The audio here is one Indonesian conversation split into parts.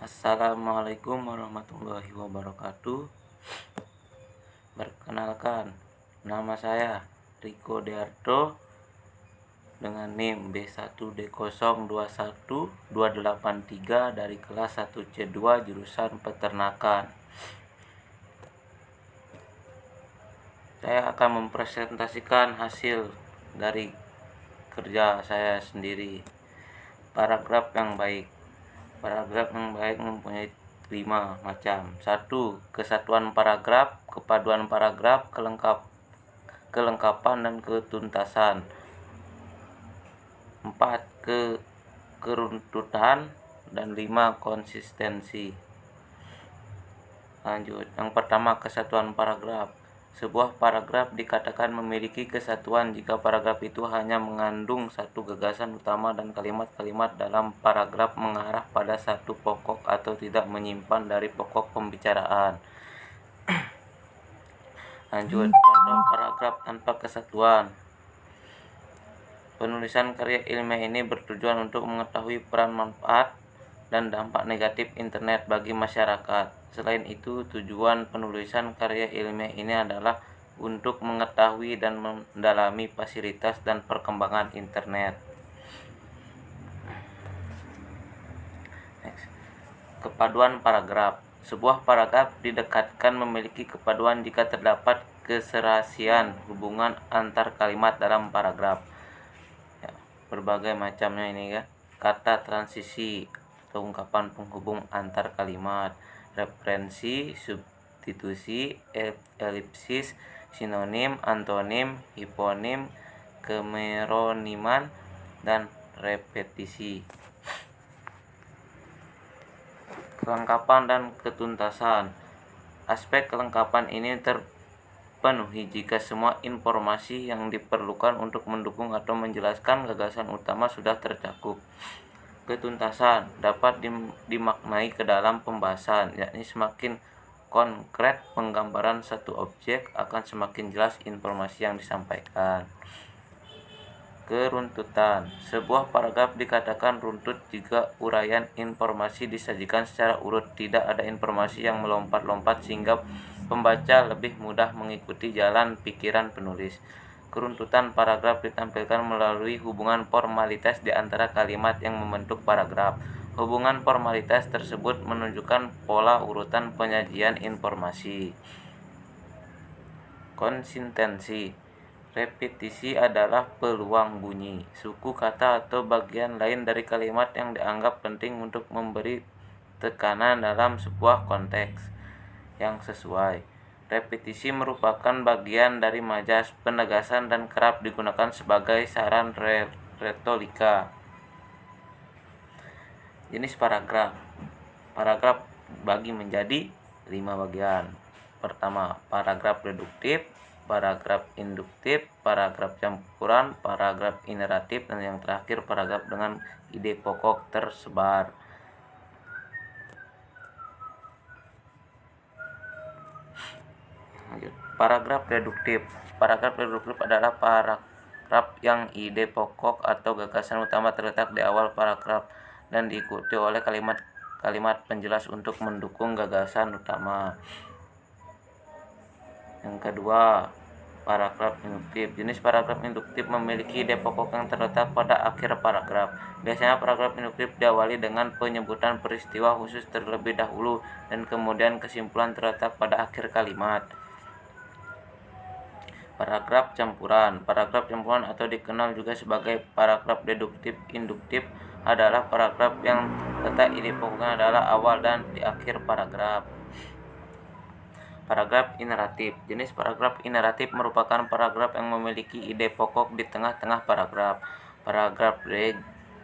Assalamualaikum warahmatullahi wabarakatuh. Perkenalkan, nama saya Riko Dearto dengan NIM B1D021283 dari kelas 1C2 jurusan Peternakan. Saya akan mempresentasikan hasil dari kerja saya sendiri. Paragraf yang baik. Paragraf yang baik mempunyai 5 macam. 1. Kesatuan paragraf, kepaduan paragraf, kelengkapan dan ketuntasan. 4. Keruntutan dan 5. Konsistensi. Lanjut. Yang pertama, kesatuan paragraf. Sebuah paragraf dikatakan memiliki kesatuan jika paragraf itu hanya mengandung satu gagasan utama dan kalimat-kalimat dalam paragraf mengarah pada satu pokok atau tidak menyimpan dari pokok pembicaraan. Lanjut, contoh paragraf tanpa kesatuan. Penulisan karya ilmiah ini bertujuan untuk mengetahui peran, manfaat, dan dampak negatif internet bagi masyarakat. Selain itu, tujuan penulisan karya ilmiah ini adalah untuk mengetahui dan mendalami fasilitas dan perkembangan internet. Next. Kepaduan paragraf. Sebuah paragraf didekatkan memiliki kepaduan jika terdapat keserasian hubungan antar kalimat dalam paragraf. Berbagai macamnya ini kan. Kata transisi atau ungkapan penghubung antar kalimat, referensi, substitusi, elipsis, sinonim, antonim, hiponim, kemeroniman, dan repetisi. Kelengkapan dan ketuntasan. Aspek kelengkapan ini terpenuhi jika semua informasi yang diperlukan untuk mendukung atau menjelaskan gagasan utama sudah tercakup. Ketuntasan dapat dimaknai ke dalam pembahasan, yakni semakin konkret penggambaran satu objek akan semakin jelas informasi yang disampaikan. Keruntutan. Sebuah paragraf dikatakan runtut jika uraian informasi disajikan secara urut, tidak ada informasi yang melompat-lompat sehingga pembaca lebih mudah mengikuti jalan pikiran penulis. Keruntutan paragraf ditampilkan melalui hubungan formalitas di antara kalimat yang membentuk paragraf. Hubungan formalitas tersebut menunjukkan pola urutan penyajian informasi. Konsistensi. Repetisi adalah peluang bunyi, suku kata atau bagian lain dari kalimat yang dianggap penting untuk memberi tekanan dalam sebuah konteks yang sesuai. Repetisi merupakan bagian dari majas penegasan dan kerap digunakan sebagai saran retorika. Jenis paragraf. Paragraf bagi menjadi 5 bagian. Pertama, paragraf reduktif, paragraf induktif, paragraf campuran, paragraf ineratif, dan yang terakhir paragraf dengan ide pokok tersebar. Paragraf reduktif. Paragraf reduktif adalah paragraf yang ide pokok atau gagasan utama terletak di awal paragraf dan diikuti oleh kalimat-kalimat penjelas untuk mendukung gagasan utama. Yang kedua, paragraf induktif. Jenis paragraf induktif memiliki ide pokok yang terletak pada akhir paragraf. Biasanya paragraf induktif diawali dengan penyebutan peristiwa khusus terlebih dahulu dan kemudian kesimpulan terletak pada akhir kalimat. Paragraf campuran. Paragraf campuran atau dikenal juga sebagai paragraf deduktif induktif adalah paragraf yang letak ide pokoknya adalah awal dan di akhir paragraf. Paragraf ineratif. Jenis paragraf ineratif merupakan paragraf yang memiliki ide pokok di tengah-tengah paragraf. Paragraf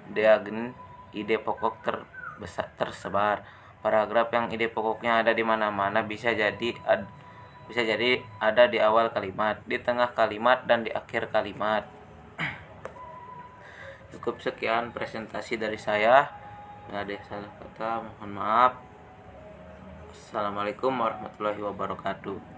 diagen ide pokok tersebar. Paragraf yang ide pokoknya ada di mana-mana bisa jadi ada di awal kalimat, di tengah kalimat, dan di akhir kalimat. Cukup sekian presentasi dari saya. Ada salah kata, mohon maaf. Assalamualaikum warahmatullahi wabarakatuh.